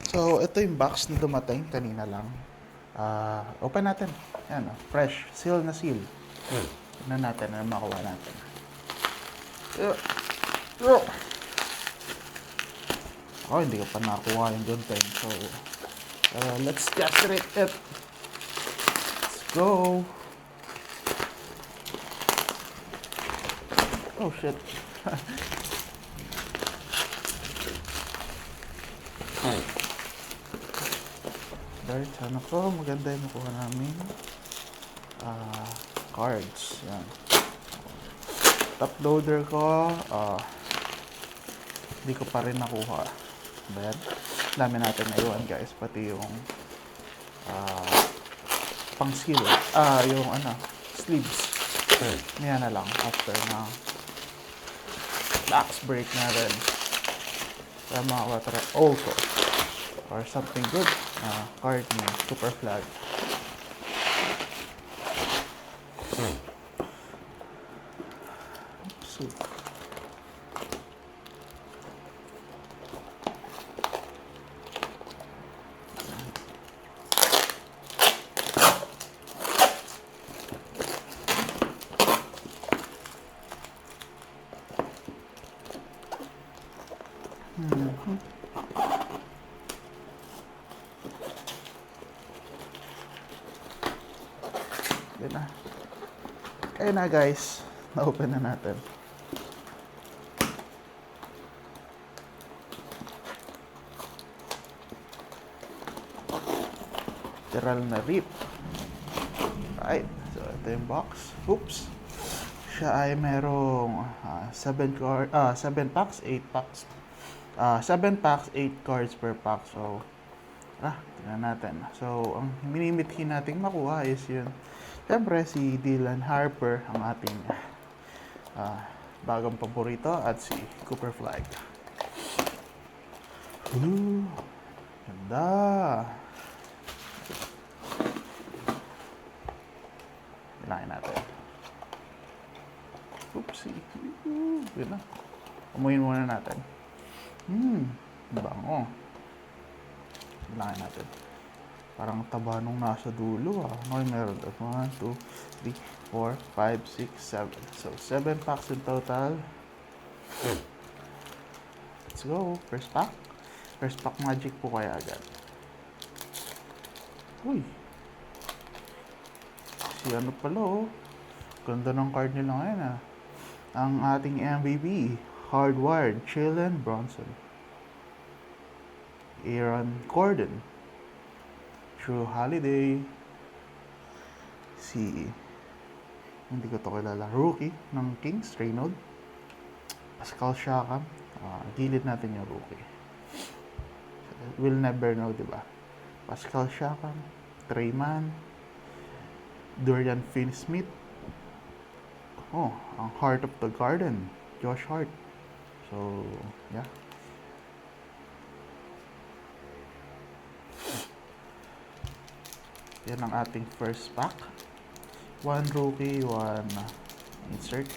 So, ito yung box na dumating kanina lang. Open natin. Yan, fresh. Seal na seal. Tignan natin ano makuha natin. Oh, hindi ko pa nakuha yung good thing. So, let's castrate it. Let's go. Oh, shit. Dahil sana ko, maganda yung nakuha namin. Cards. Yan. Top loader ko, hindi ko pa rin nakuha. Then, dami natin naiwan guys. Pati yung pang skill. Yung sleeves. Yan na lang after na box break natin. Para makawa also or something good. Card ni Super Flag. So, yun na. Ayun na guys. Na-open na natin. Literal na rip. Right. So, ito yung box. Oops. Siya ay merong 7 packs, 8 packs. 7 packs, 8 cards per pack. So, tingnan natin. So, ang minimithi nating makuha is yun. Siyempre, si Dylan Harper, ang ating bagong paborito, at si Cooper Flag. Ganda! Bilangin natin. Oopsie. Yun na. Umuyin muna natin. Bango. Bilangin natin. Parang taba nung nasa dulo Okay, meron doon. 1, 2, 3, 4, 5, 6, 7. So, 7 packs in total. Let's go. First pack. First pack magic po kaya agad. Uy. Si ano pala Ganda ng card nila ngayon Ang ating MVP. Hardwired. Jalen Bronson. Aaron Gordon. True Holiday. Hindi ko to kilala. Rookie ng Kings, Reynolds. Pascal Siakam. Gilid natin yung rookie. We'll never know, diba? Pascal Siakam. Trey Mann. Dorian Finney-Smith. Ang Heart of the Garden. Josh Hart. So, yeah. Yan ang ating first pack. 1 rookie, 1 insert.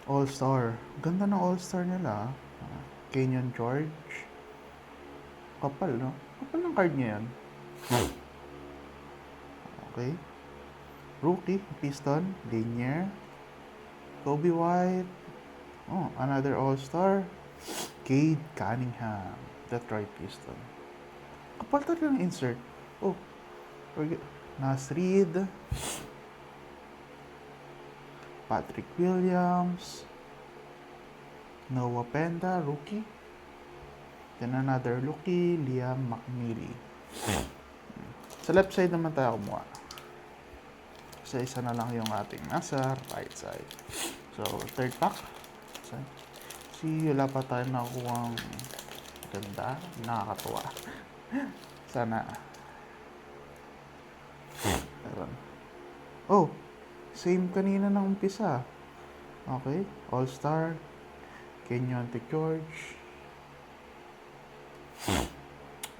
All-Star. Ganda ng All-Star nila. Kenyon George. Kapal, no? Kapal ng card niya yan. Okay. Rookie, Piston, Lanier. Kobe White. Another All-Star. Cade Cunningham, Detroit Piston. Kapal talaga ng insert. Nas Reed. Patrick Williams. Noah Penda, rookie. Then another rookie, Liam McNeely. Sa left side naman tayo kumuha. Isa na lang yung ating nasa right side. So, third pack. Wala pa tayo nakukuhang ganda. Nakakatuwa. Sana. Same kanina ng umpisa. Okay. All-Star. Kenyon George.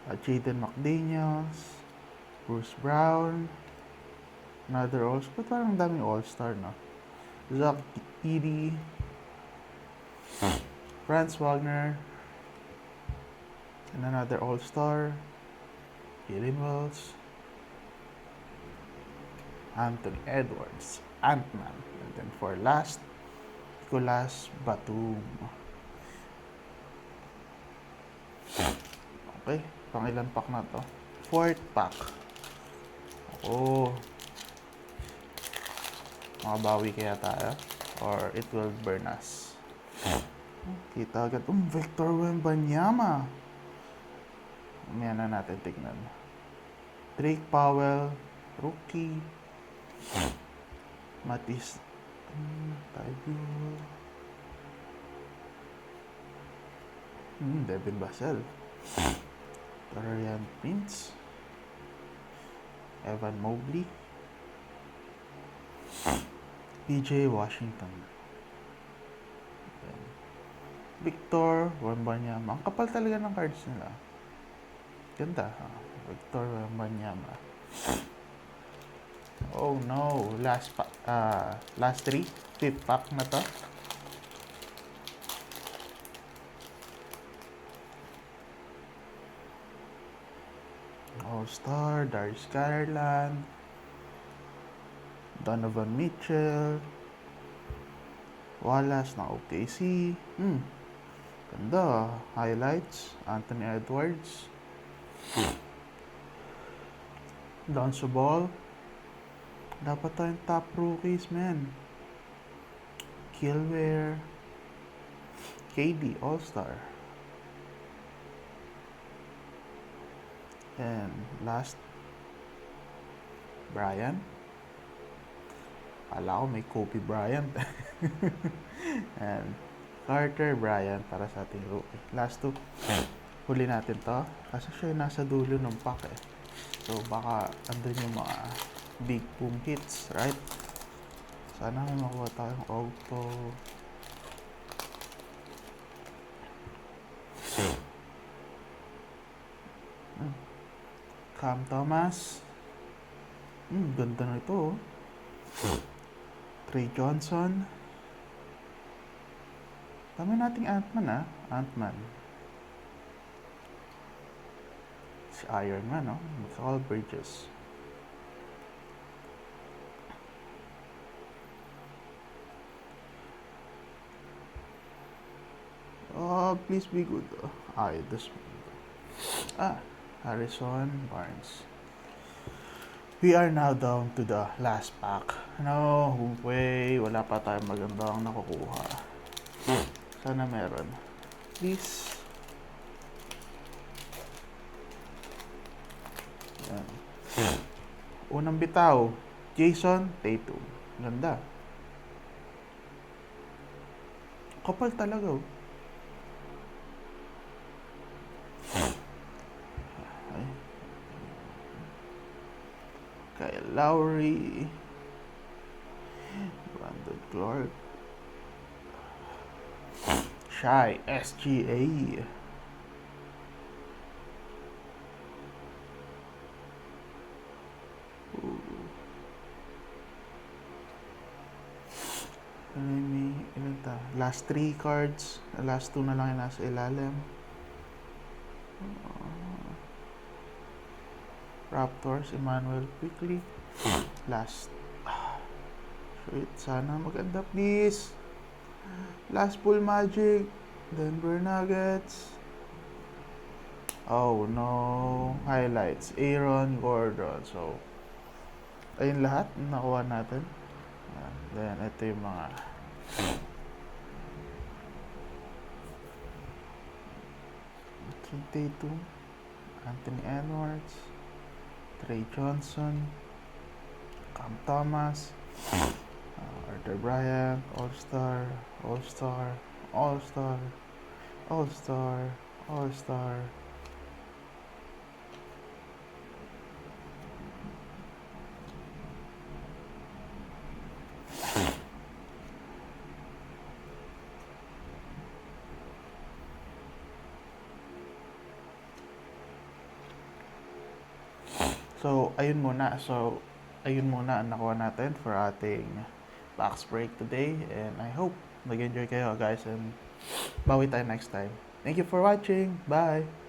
Jaden McDaniels, Bruce Brown, another All-Star. Ba't parang daming All-Star, no? Zach Edey, Franz Wagner, and another All-Star, Jalen Wells, Anthony Edwards, Ant-Man, and then for last, Nicolas Batum. Okay, pang ilan pack na to? 4th pack. Oh, makabawi kaya tayo? Or it will burn us? Kita agad, Victor Wembanyama. Mamaya na natin tignan. Drake Powell, rookie. Matisse Thybulle. Devin Vassell. Dorian Prince. Evan Mobley. PJ Washington. Then, Victor Wembanyama. Ang kapal talaga ng cards nila. Ganda. Victor Wembanyama. Oh no. Last 3. 5th pack na to. All-Star, Darius Garland, Donovan Mitchell, Wallace na OKC. Ganda. Highlights, Anthony Edwards, Lonzo Ball. Dapat tayong top rookies, man. Kilware, KD, All-Star. And last, Bryant. Akala ko may Kobe Bryant. And Carter Bryant para sa ating rookie. Last 2. Huli natin to. Kasi siya yung nasa dulo ng pack eh. So baka andun yung mga big boom hits, right? Sana may makuha tayong auto. Cam Thomas. Ganda na ito. Trey Johnson. Dami nating Ant-Man, Ant-Man. Si Iron Man, no? Mikal Bridges. Oh, please be good. This one. Harrison Barnes. We are now down to the last pack. No way. Wala pa tayong magandang nakukuha. Sana meron. Please. Yan. Unang bitaw. Jason Tatum. Ganda. Kapal talaga. Kyle Lowry. Brandon Clark. Shy SGA. Last 3 cards. Last 2 na lang yung nasa ilalim. Raptors, Emmanuel Quickley. Last. Shit, sana maganda please. Last full Magic. Denver Nuggets. Oh no. Highlights. Aaron Gordon. So, ayun lahat nakuha natin. Then, ito yung mga Tatum, Anthony Edwards, Trey Johnson, Cam Thomas, Arthur Bryant, All-Star, All-Star, All-Star, All-Star, All-Star. So, ayun muna ang nakuha natin for ating box break today. And I hope nag-enjoy kayo guys and bawi tayo next time. Thank you for watching. Bye!